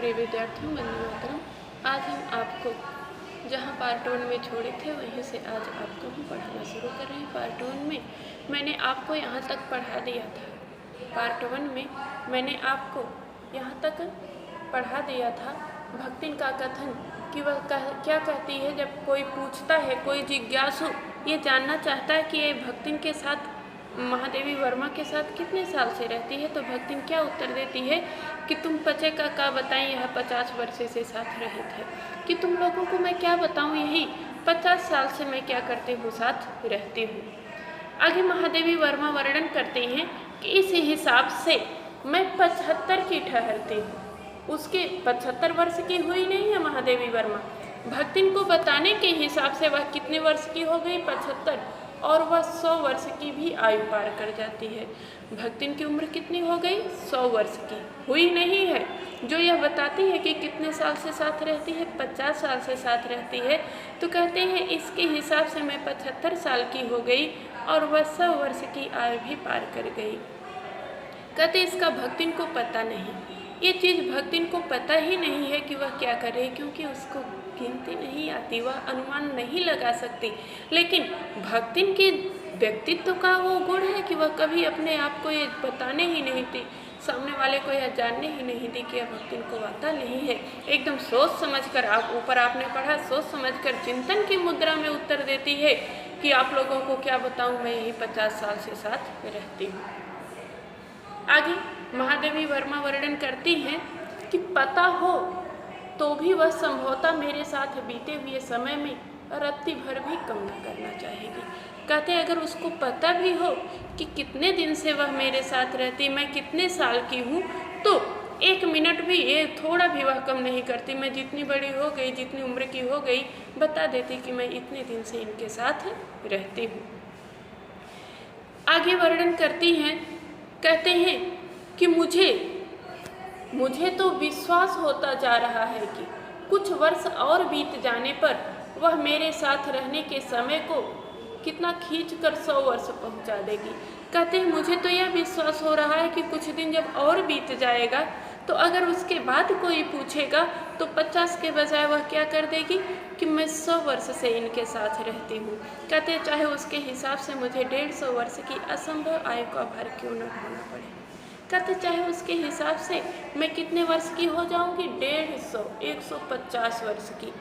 प्रिय विद्यार्थियों, वंदे मातरम। आज हम आपको जहाँ पार्ट 1 में छोड़े थे वहीं से आज आपको हम पढ़ाना शुरू कर रहे हैं। पार्ट 1 में मैंने आपको यहाँ तक पढ़ा दिया था। पार्ट 1 में मैंने आपको यहाँ तक पढ़ा दिया था भक्तिन का कथन कि वह क्या कहती है। जब कोई पूछता है, कोई जिज्ञासु ये जानना चाहता है कि ये भक्तिन के साथ, महादेवी वर्मा के साथ कितने साल से रहती है, तो भक्तिन क्या उत्तर देती है कि तुम पचे का बताएं, यह 50 वर्ष से साथ रहे थे। कि तुम लोगों को मैं क्या बताऊं, यही 50 साल से मैं क्या करती हूँ, साथ रहती हूँ। आगे महादेवी वर्मा वर्णन करते हैं कि इस हिसाब से मैं 75 की ठहरती हूँ। उसके 75 वर्ष की हुई नहीं है महादेवी वर्मा। भक्तिन को बताने के हिसाब से वह कितने वर्ष की हो गई, 75, और वह 100 वर्ष की भी आयु पार कर जाती है। भक्तिन की उम्र कितनी हो गई, 100 वर्ष की हुई नहीं है। जो यह बताती है कि कितने साल से साथ रहती है, 50 साल से साथ रहती है, तो कहते हैं इसके हिसाब से मैं 75 साल की हो गई और वह 100 वर्ष की आयु भी पार कर गई। कहते इसका भक्तिन को पता नहीं, ये चीज़ भक्तिन को पता ही नहीं है कि वह क्या करे, क्योंकि उसको गिनती नहीं आती, वह अनुमान नहीं लगा सकती। लेकिन भक्तिन के व्यक्तित्व का वो गुण है कि वह कभी अपने आप को ये बताने ही नहीं दी, सामने वाले को यह जानने ही नहीं दी कि यह भक्तिन को आता नहीं है। एकदम सोच समझकर, आप ऊपर आपने पढ़ा, सोच समझकर चिंतन की मुद्रा में उत्तर देती है कि आप लोगों को क्या बताऊं, मैं यही 50 साल से साथ रहती हूँ। आगे महादेवी वर्मा वर्णन करती हैं कि पता हो तो भी वह संभवतः मेरे साथ बीते हुए समय में रत्ती भर भी कम न करना चाहेगी। कहते अगर उसको पता भी हो कि कितने दिन से वह मेरे साथ रहती, मैं कितने साल की हूँ, तो 1 मिनट भी, ये थोड़ा भी वह कम नहीं करती। मैं जितनी बड़ी हो गई, जितनी उम्र की हो गई, बता देती कि मैं इतने दिन से इनके साथ रहती हूँ। आगे वर्णन करती हैं, कहते हैं कि मुझे तो विश्वास होता जा रहा है कि कुछ वर्ष और बीत जाने पर वह मेरे साथ रहने के समय को कितना खींचकर 100 वर्ष पहुंचा देगी। कहते हैं मुझे तो यह विश्वास हो रहा है कि कुछ दिन जब और बीत जाएगा तो अगर उसके बाद कोई पूछेगा तो 50 के बजाय वह क्या कर देगी कि मैं 100 वर्ष से इनके साथ रहती हूँ। कहते हैं चाहे उसके हिसाब से मुझे 150 वर्ष की असंभव आयु का भार क्यों न ढोना पड़े। कहते चाहे उसके हिसाब से मैं कितने वर्ष की हो जाऊंगी, 150, 150 वर्ष की।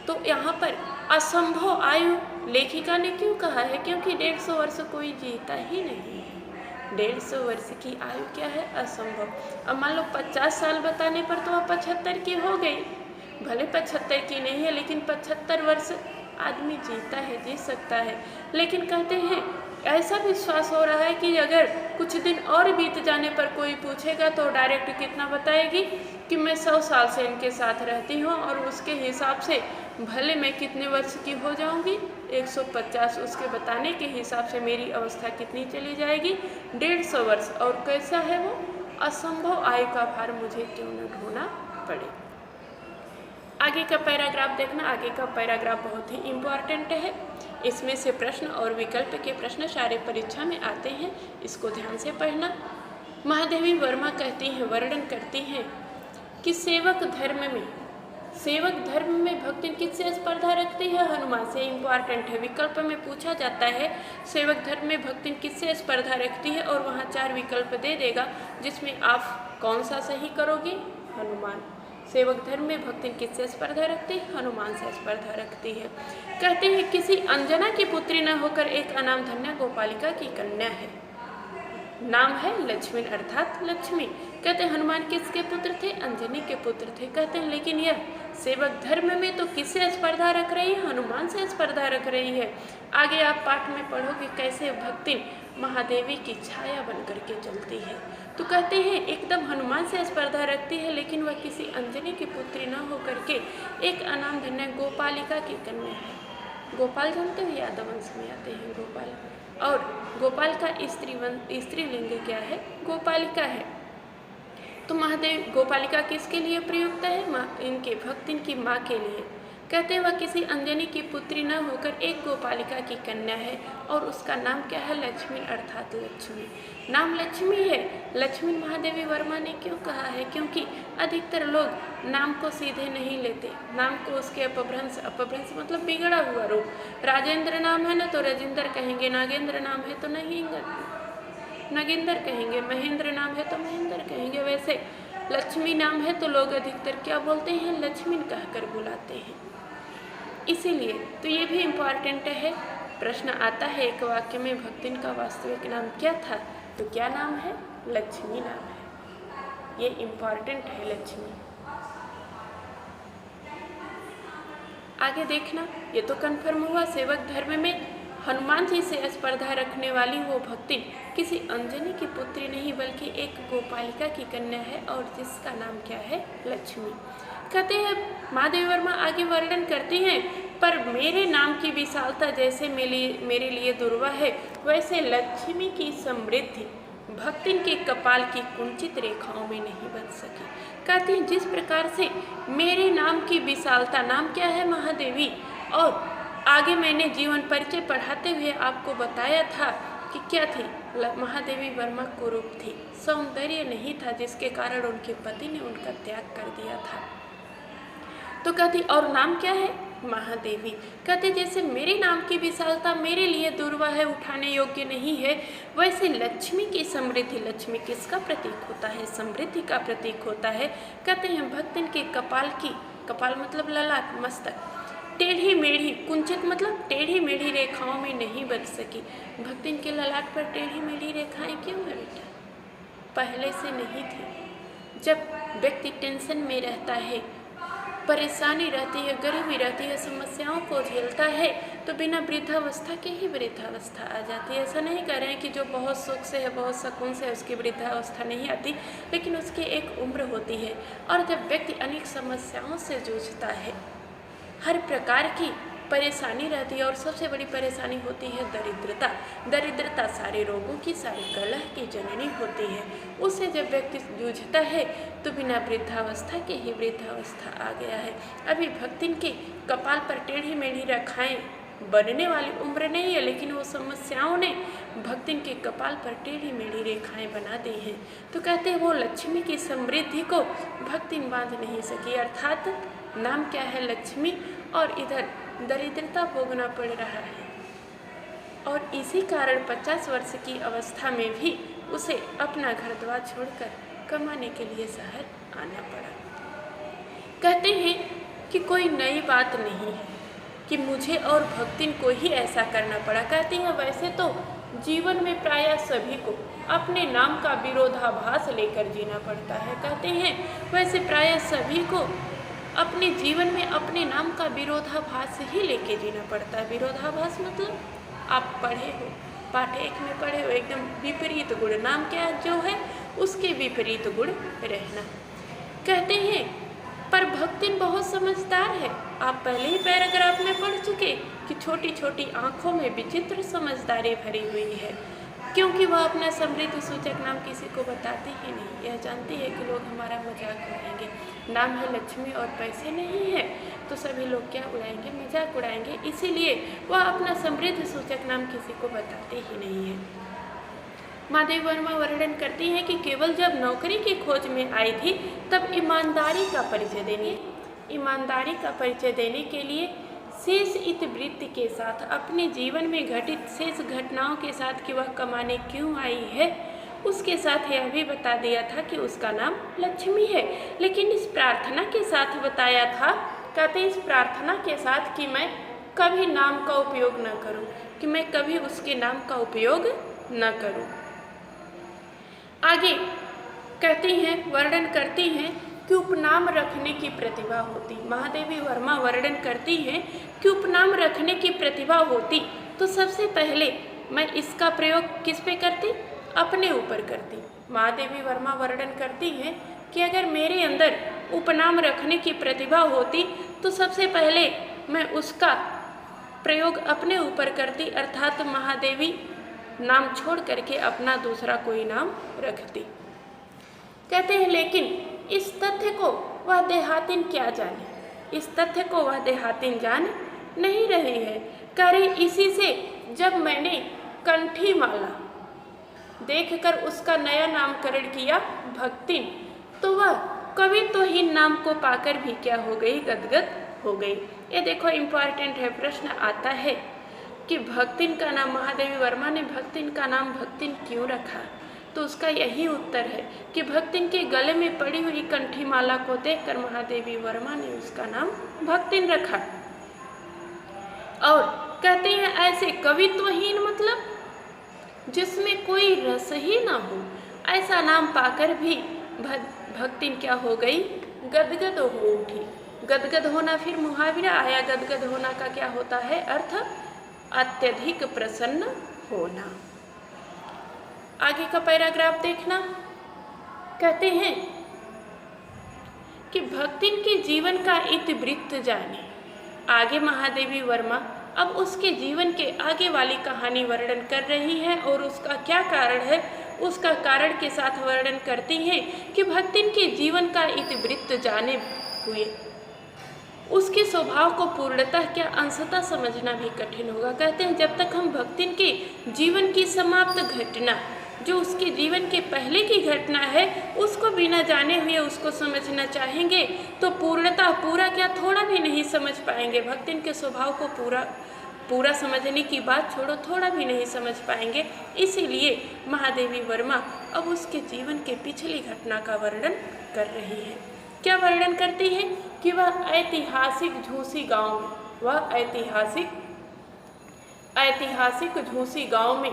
तो यहाँ पर असंभव आयु लेखिका ने क्यों कहा है, क्योंकि 150 वर्ष कोई जीता ही नहीं है। 150 वर्ष की आयु क्या है, असंभव। अब मान लो 50 साल बताने पर तो वह 75 की हो गई, भले 75 की नहीं है, लेकिन 75 वर्ष आदमी जीता है, जी सकता है। लेकिन कहते हैं ऐसा विश्वास हो रहा है कि अगर कुछ दिन और बीत जाने पर कोई पूछेगा तो डायरेक्ट कितना बताएगी कि मैं 100 साल से इनके साथ रहती हूँ, और उसके हिसाब से भले मैं कितने वर्ष की हो जाऊँगी, 150। उसके बताने के हिसाब से मेरी अवस्था कितनी चली जाएगी, 150 वर्ष। और कैसा है वो, असंभव आयु का भार मुझे क्यों न ढोना पड़े। आगे का पैराग्राफ देखना। आगे का पैराग्राफ बहुत ही इम्पॉर्टेंट है। इसमें से प्रश्न और विकल्प के प्रश्न सारे परीक्षा में आते हैं, इसको ध्यान से पढ़ना। महादेवी वर्मा कहती हैं, वर्णन करती हैं कि सेवक धर्म में भक्तिन किससे स्पर्धा रखती है, हनुमान से। इम्पॉर्टेंट है, विकल्प में पूछा जाता है सेवक धर्म में भक्तिन किससे स्पर्धा रखती है, और वहाँ 4 विकल्प दे देगा, जिसमें आप कौन सा सही करोगे, हनुमान। सेवक धर्म में भक्तिन किससे स्पर्धा रखती है, हनुमान से स्पर्धा रखती है। कहते हैं किसी अंजना की पुत्री न होकर एक अनामधन्य गोपालिका की कन्या है, नाम है लक्ष्मी, अर्थात लक्ष्मी। कहते हैं हनुमान किसके पुत्र थे, अंजनी के पुत्र थे। कहते हैं लेकिन यह सेवक धर्म में तो किससे स्पर्धा रख रही है, हनुमान से स्पर्धा रख रही है। आगे आप पाठ में पढ़ोगे कैसे भक्तिन महादेवी की छाया बन करके चलती है। तो कहते हैं एकदम हनुमान से स्पर्धा रखती है, लेकिन वह किसी अंजनी की पुत्री न होकर के एक अनामधन्य गोपालिका की कन्या है। गोपाल जानते हो, यादव वंश में आते हैं गोपाल, और गोपाल का स्त्रीलिंग क्या है, गोपालिका है। तो महादेव गोपालिका किसके लिए प्रयुक्त है, इनके भक्तिन की माँ के लिए। कहते हैं वह किसी अंजनी की पुत्री न होकर एक गोपालिका की कन्या है और उसका नाम क्या है? लक्ष्मी अर्थात लक्ष्मी। नाम लक्ष्मी है। लक्ष्मी महादेवी वर्मा ने क्यों कहा है? क्योंकि अधिकतर लोग नाम को सीधे नहीं लेते, नाम को उसके अपभ्रंश मतलब बिगड़ा हुआ रूप। राजेंद्र नाम है ना तो राजेंद्र कहेंगे, नागेंद्र नाम है तो नगेंद्र कहेंगे, महेंद्र नाम है तो महेंद्र कहेंगे। वैसे लक्ष्मी नाम है तो लोग अधिकतर क्या बोलते हैं? लक्ष्मी कहकर बुलाते हैं। इसीलिए तो ये भी इम्पॉर्टेंट है। प्रश्न आता है एक वाक्य में भक्तिन का वास्तविक नाम क्या था? तो क्या नाम है? लक्ष्मी नाम है। ये इम्पॉर्टेंट है लक्ष्मी। आगे देखना, ये तो कन्फर्म हुआ। सेवक धर्म में हनुमान जी से स्पर्धा रखने वाली वो भक्तिन किसी अंजनी की पुत्री नहीं बल्कि एक गोपालिका की कन्या है और जिसका नाम क्या है? लक्ष्मी। कहते हैं महादेवी वर्मा आगे वर्णन करती हैं, पर मेरे नाम की विशालता जैसे मेरे लिए दुर्वा है, वैसे लक्ष्मी की समृद्धि भक्तिन के कपाल की कुंचित रेखाओं में नहीं बन सकी। कहती हैं जिस प्रकार से मेरे नाम की विशालता, नाम क्या है? महादेवी, और आगे मैंने जीवन परिचय पढ़ाते हुए आपको बताया था कि क्या थी? महादेवी वर्मा कुरूप थी, सौंदर्य नहीं था, जिसके कारण उनके पति ने उनका त्याग कर दिया था। तो कहती और नाम क्या है? महादेवी। कहते जैसे मेरे नाम की विशालता मेरे लिए दुर्वा है, उठाने योग्य नहीं है, वैसे लक्ष्मी की समृद्धि, लक्ष्मी किसका प्रतीक होता है? समृद्धि का प्रतीक होता है। कहते हैं भक्तन के कपाल मतलब ललाट, मस्तक, टेढ़ी मेढ़ी, कुंचित मतलब टेढ़ी मेढ़ी रेखाओं में नहीं बन सकी। भक्तिन के ललाट पर टेढ़ी मेढ़ी रेखाएं क्यों है बेटा? पहले से नहीं थी। जब व्यक्ति टेंशन में रहता है, परेशानी रहती है, गरीबी रहती है, समस्याओं को झेलता है, तो बिना वृद्धावस्था के ही वृद्धावस्था आ जाती है। ऐसा नहीं कह रहे हैं कि जो बहुत सुख से है, बहुत सुकून से है, उसकी वृद्धावस्था नहीं आती, लेकिन उसकी एक उम्र होती है। और जब व्यक्ति अनेक समस्याओं से जूझता है, हर प्रकार की परेशानी रहती है और सबसे बड़ी परेशानी होती है दरिद्रता। दरिद्रता सारे रोगों की, सारे कलह की जननी होती है। उससे जब व्यक्ति जूझता है तो बिना वृद्धावस्था के ही वृद्धावस्था आ गया है। अभी भक्तिन के कपाल पर टेढ़ी मेढ़ी रेखाएं बनने वाली उम्र नहीं है, लेकिन वो समस्याओं ने भक्तिन के कपाल पर टेढ़ी मेढ़ी रेखाएं बना दी हैं। तो कहते हैं वो लक्ष्मी की समृद्धि को भक्तिन बांध नहीं सकी, अर्थात नाम क्या है? लक्ष्मी, और इधर दरिद्रता भोगना पड़ रहा है। और इसी कारण 50 वर्ष की अवस्था में भी उसे अपना घर द्वार छोड़कर कमाने के लिए शहर आना पड़ा। कहते हैं कि कोई नई बात नहीं है कि मुझे और भक्तिन को ही ऐसा करना पड़ा। कहती हैं वैसे तो जीवन में प्रायः सभी को अपने नाम का विरोधाभास लेकर जीना पड़ता है। कहते हैं वैसे प्रायः सभी को अपने जीवन में अपने नाम का विरोधाभास ही लेके जीना पड़ता है। विरोधाभास मतलब आप पढ़े हो, पाठ 1 में पढ़े हो, एकदम विपरीत गुण, नाम क्या जो है उसके विपरीत गुण रहना। कहते हैं पर भक्तिन बहुत समझदार है। आप पहले ही पैराग्राफ में पढ़ चुके कि छोटी छोटी आँखों में विचित्र समझदारी भरी हुई है, क्योंकि वह अपना समृद्धि सूचक नाम किसी को बताती ही नहीं। यह जानती है कि लोग हमारा मजाक उड़ाएंगे। नाम है लक्ष्मी और पैसे नहीं है तो सभी लोग क्या उड़ाएंगे? मजाक उड़ाएंगे। इसीलिए वह अपना समृद्धि सूचक नाम किसी को बताते ही नहीं है। महादेवी वर्मा वर्णन करती हैं कि केवल जब नौकरी की खोज में आई थी तब ईमानदारी का परिचय देने के लिए शेष इतिवृत्ति के साथ, अपने जीवन में घटित शेष घटनाओं के साथ कि वह कमाने क्यों आई है, उसके साथ यह भी बता दिया था कि उसका नाम लक्ष्मी है। लेकिन इस प्रार्थना के साथ बताया था, कहते इस प्रार्थना के साथ कि मैं कभी नाम का उपयोग न करूं, कि मैं कभी उसके नाम का उपयोग न करूं। आगे कहती हैं, वर्णन करती हैं कि उपनाम रखने की प्रतिभा होती। महादेवी वर्मा वर्णन करती हैं कि उपनाम रखने की प्रतिभा होती तो सबसे पहले मैं इसका प्रयोग किस पे करती? अपने ऊपर करती। महादेवी वर्मा वर्णन करती हैं कि अगर मेरे अंदर उपनाम रखने की प्रतिभा होती तो सबसे पहले मैं उसका प्रयोग अपने ऊपर करती, अर्थात महादेवी नाम छोड़ करके अपना दूसरा कोई नाम रखती। कहते हैं लेकिन इस तथ्य को वह देहातिन क्या जाने, इस तथ्य को वह देहातिन जान नहीं रही है। कह रही इसी से जब मैंने कंठी माला देखकर उसका नया नामकरण किया भक्तिन, तो वह कवित्वहीन नाम को पाकर भी क्या हो गई, गदगद हो गई। ये देखो इम्पॉर्टेंट है, प्रश्न आता है कि भक्तिन का नाम, महादेवी वर्मा ने भक्तिन का नाम भक्तिन क्यों रखा, तो उसका यही उत्तर है कि भक्तिन के गले में पड़ी हुई कंठी माला को देखकर महादेवी वर्मा ने उसका नाम भक्तिन रखा। और कहते हैं ऐसे कवित्वहीन मतलब जिसमें कोई रस ही ना हो, ऐसा नाम पाकर भी भक्तिन क्या हो गई, गदगद हो उठी। गदगद होना फिर मुहावरा आया, गदगद होना का क्या होता है अर्थ, अत्यधिक प्रसन्न होना। आगे का पैराग्राफ देखना, कहते हैं कि भक्तिन के जीवन का इतिवृत्त जाने। आगे महादेवी वर्मा अब उसके जीवन के आगे वाली कहानी वर्णन कर रही है और उसका क्या कारण है, उसका कारण के साथ वर्णन करती हैं कि भक्तिन के जीवन का इतिवृत्त जाने हुए उसके स्वभाव को पूर्णतः क्या अंशतः समझना भी कठिन होगा। कहते हैं जब तक हम भक्तिन के जीवन की समाप्त घटना, जो उसके जीवन के पहले की घटना है, उसको बिना जाने हुए उसको समझना चाहेंगे तो पूर्णतः पूरा क्या थोड़ा भी नहीं समझ पाएंगे। भक्तिन के स्वभाव को पूरा समझने की बात छोड़ो, थोड़ा भी नहीं समझ पाएंगे। इसीलिए महादेवी वर्मा अब उसके जीवन के पिछली घटना का वर्णन कर रही है। क्या वर्णन करती है कि वह ऐतिहासिक झूसी गांव में, वह ऐतिहासिक झूसी गांव में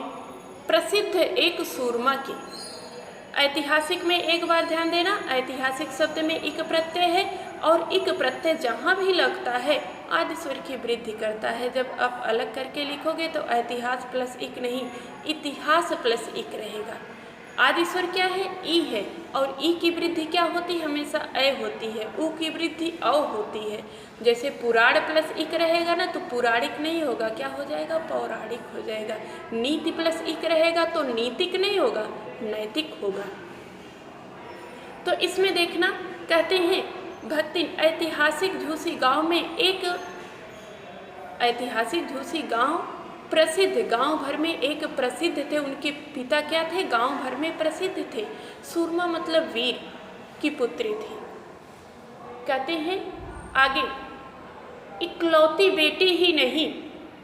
प्रसिद्ध एक सूरमा की, ऐतिहासिक में एक बार ध्यान देना, ऐतिहासिक शब्द में इक प्रत्यय है और इक प्रत्यय जहाँ भी लगता है आदि स्वर की वृद्धि करता है। जब आप अलग करके लिखोगे तो ऐतिहास प्लस इक नहीं, इतिहास प्लस इक रहेगा। आदि स्वर क्या है, ई है, और ई की वृद्धि क्या होती है, हमेशा अ होती है। ऊ की वृद्धि औ होती है। जैसे पुराण प्लस इक रहेगा ना तो पुराणिक नहीं होगा, क्या हो जाएगा, पौराणिक हो जाएगा। नीति प्लस इक रहेगा तो नीतिक नहीं होगा, नैतिक होगा। तो इसमें देखना, कहते हैं भक्तिन ऐतिहासिक झूसी गांव में एक ऐतिहासिक झूसी गांव प्रसिद्ध, गांव भर में एक प्रसिद्ध थे। उनके पिता क्या थे, गांव भर में प्रसिद्ध थे। सूरमा मतलब वीर की पुत्री थी। कहते हैं आगे, इकलौती बेटी ही नहीं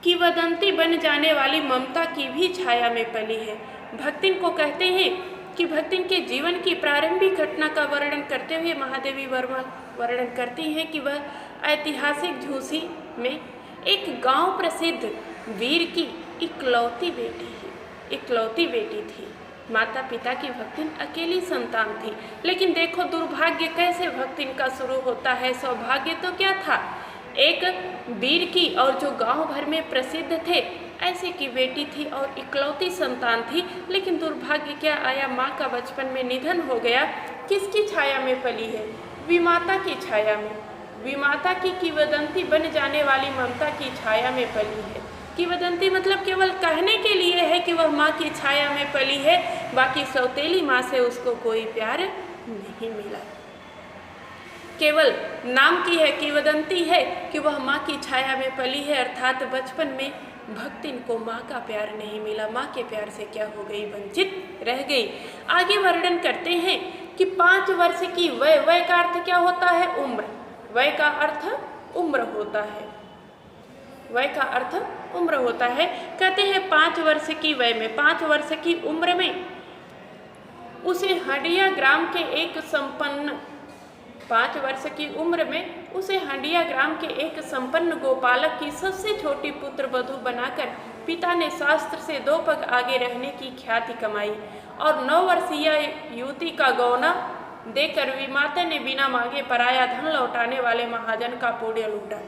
किंवदंती बन जाने वाली ममता की भी छाया में पली है। भक्तिन को कहते हैं कि भक्तिन के जीवन की प्रारंभिक घटना का वर्णन करते हुए महादेवी वर्मा वर्णन करती हैं कि वह ऐतिहासिक झूसी में एक गांव प्रसिद्ध वीर की इकलौती बेटी थी। माता पिता की भक्तिन अकेली संतान थी। लेकिन देखो दुर्भाग्य कैसे भक्तिन का शुरू होता है। सौभाग्य तो क्या था, एक वीर की और जो गांव भर में प्रसिद्ध थे ऐसे की बेटी थी और इकलौती संतान थी। लेकिन दुर्भाग्य क्या आया, माँ का बचपन में निधन हो गया। किसकी छाया में पली है, विमाता की छाया में, विमाता की किंवदंती बन जाने वाली ममता की छाया में पली है। किंवदंती मतलब केवल कहने के लिए है कि वह माँ की छाया में पली है, बाकी सौतेली माँ से उसको कोई प्यार नहीं मिला। केवल नाम की है, किंवदंती है कि वह माँ की छाया में पली है, अर्थात बचपन में भक्तिन को माँ का प्यार नहीं मिला, माँ के प्यार से क्या हो गई, वंचित रह गई। आगे वर्णन करते हैं कि 5 वर्ष की वय का अर्थ क्या होता है, उम्र। वय का अर्थ उम्र होता है, वय का अर्थ उम्र होता है। कहते हैं 5 वर्ष की वय में, 5 वर्ष की उम्र में उसे हंडिया ग्राम के एक संपन्न 5 वर्ष की उम्र में उसे हंडिया ग्राम के एक संपन्न गोपालक की सबसे छोटी पुत्र वधू बनाकर पिता ने शास्त्र से 2 पग आगे रहने की ख्याति कमाई और 9 वर्षीय युवती का गौना देकर विमाता ने बिना मांगे पराया धन लौटाने वाले महाजन का पुण्य लूटा।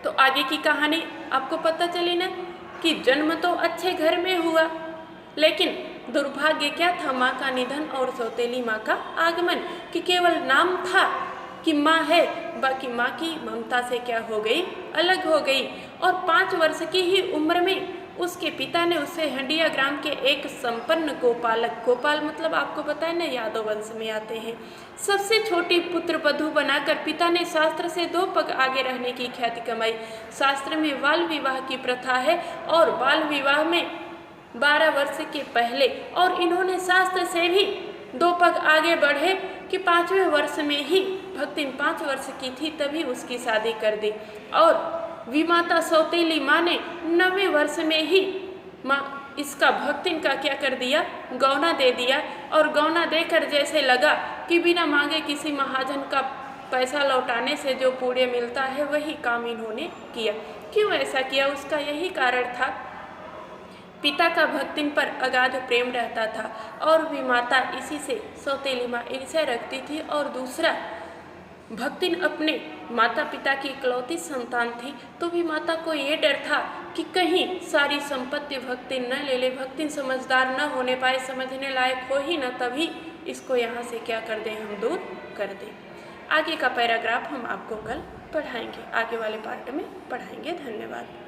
तो आगे की कहानी आपको पता चली ना कि जन्म तो अच्छे घर में हुआ, लेकिन दुर्भाग्य क्या था, माँ का निधन और सौतेली माँ का आगमन। कि केवल नाम था कि माँ है, बाकी माँ की ममता से क्या हो गई, अलग हो गई। और 5 वर्ष की ही उम्र में उसके पिता ने उसे हंडिया ग्राम के एक संपन्न गोपालक, गोपाल मतलब आपको बताया ना यादव वंश में आते हैं, सबसे छोटी पुत्र वधू बनाकर पिता ने शास्त्र से 2 पग आगे रहने की ख्याति कमाई। शास्त्र में बाल विवाह की प्रथा है और बाल विवाह में 12 वर्ष के पहले, और इन्होंने शास्त्र से भी 2 पग आगे बढ़े कि 5वें वर्ष में ही, भक्तिन 5 वर्ष की थी तभी उसकी शादी कर दी, और विमाता सौतेली माँ ने 9वें वर्ष में ही इसका भक्तिन का क्या कर दिया, गौना दे दिया। और गौना देकर जैसे लगा कि बिना मांगे किसी महाजन का पैसा लौटाने से जो पुण्य मिलता है वही काम इन्होंने किया। क्यों ऐसा किया? उसका यही कारण था, पिता का भक्तिन पर अगाध प्रेम रहता था और विमाता इसी से सौतेली माँ ईर्ष्या रखती थी। और दूसरा, भक्तिन अपने माता पिता की इकलौती संतान थी, तो भी माता को ये डर था कि कहीं सारी संपत्ति भक्तिन न ले ले, भक्तिन समझदार न होने पाए, समझने लायक हो ही न, तभी इसको यहाँ से क्या कर दें, हम दूर कर दें। आगे का पैराग्राफ हम आपको कल पढ़ाएंगे, आगे वाले पार्ट में पढ़ाएंगे। धन्यवाद।